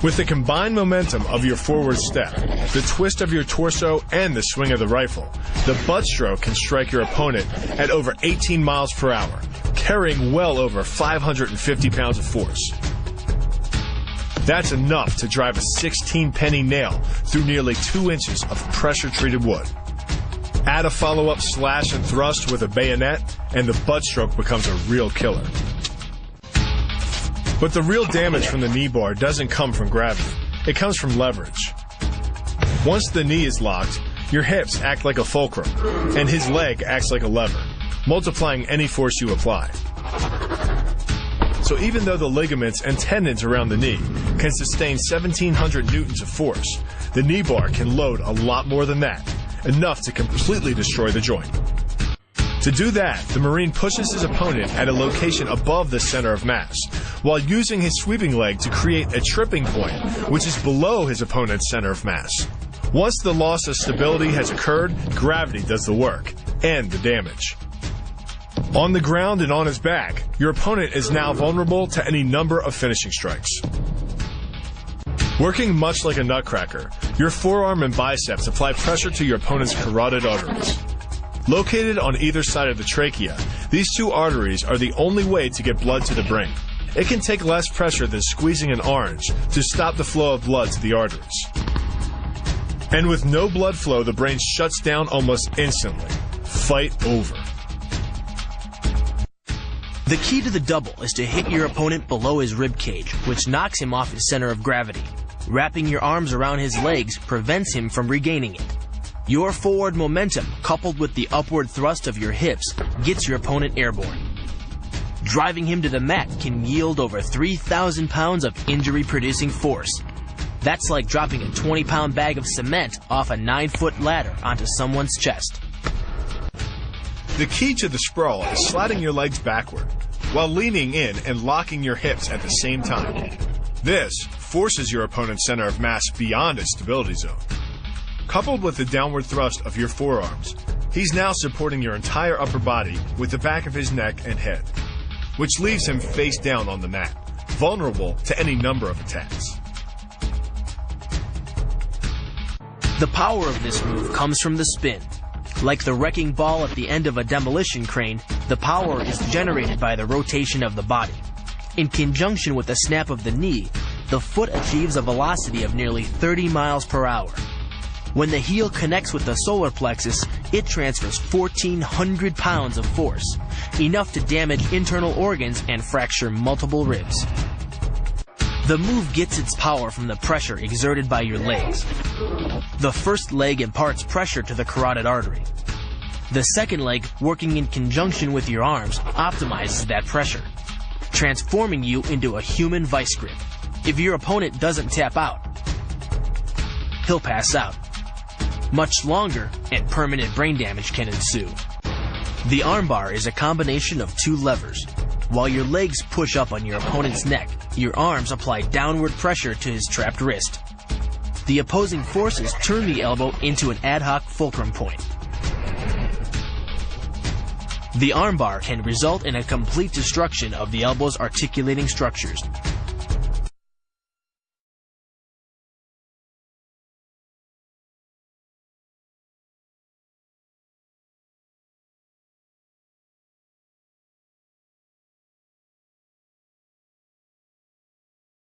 With the combined momentum of your forward step, the twist of your torso, and the swing of the rifle, the butt stroke can strike your opponent at over 18 miles per hour, carrying well over 550 pounds of force. That's enough to drive a 16-penny nail through nearly 2 inches of pressure-treated wood. Add a follow-up slash and thrust with a bayonet, and the butt stroke becomes a real killer. But the real damage from the knee bar doesn't come from gravity. It comes from leverage. Once the knee is locked, your hips act like a fulcrum, and his leg acts like a lever, multiplying any force you apply. So even though the ligaments and tendons around the knee can sustain 1,700 newtons of force, the knee bar can load a lot more than that, enough to completely destroy the joint. To do that, the Marine pushes his opponent at a location above the center of mass, while using his sweeping leg to create a tripping point, which is below his opponent's center of mass. Once the loss of stability has occurred, gravity does the work, and the damage. On the ground and on his back, your opponent is now vulnerable to any number of finishing strikes. Working much like a nutcracker, your forearm and biceps apply pressure to your opponent's carotid arteries. Located on either side of the trachea, these two arteries are the only way to get blood to the brain. It can take less pressure than squeezing an orange to stop the flow of blood to the arteries. And with no blood flow, the brain shuts down almost instantly. Fight over. The key to the double is to hit your opponent below his rib cage, which knocks him off his center of gravity. Wrapping your arms around his legs prevents him from regaining it. Your forward momentum, coupled with the upward thrust of your hips, gets your opponent airborne. Driving him to the mat can yield over 3,000 pounds of injury-producing force. That's like dropping a 20-pound bag of cement off a 9-foot ladder onto someone's chest. The key to the sprawl is sliding your legs backward, while leaning in and locking your hips at the same time. This forces your opponent's center of mass beyond its stability zone. Coupled with the downward thrust of your forearms, he's now supporting your entire upper body with the back of his neck and head, which leaves him face down on the mat, vulnerable to any number of attacks. The power of this move comes from the spin. Like the wrecking ball at the end of a demolition crane, the power is generated by the rotation of the body. In conjunction with the snap of the knee, the foot achieves a velocity of nearly 30 miles per hour. When the heel connects with the solar plexus, it transfers 1,400 pounds of force, enough to damage internal organs and fracture multiple ribs. The move gets its power from the pressure exerted by your legs. The first leg imparts pressure to the carotid artery. The second leg, working in conjunction with your arms, optimizes that pressure, transforming you into a human vice grip. If your opponent doesn't tap out, he'll pass out. Much longer and permanent brain damage can ensue. The armbar is a combination of two levers. While your legs push up on your opponent's neck, your arms apply downward pressure to his trapped wrist. The opposing forces turn the elbow into an ad hoc fulcrum point. The armbar can result in a complete destruction of the elbow's articulating structures.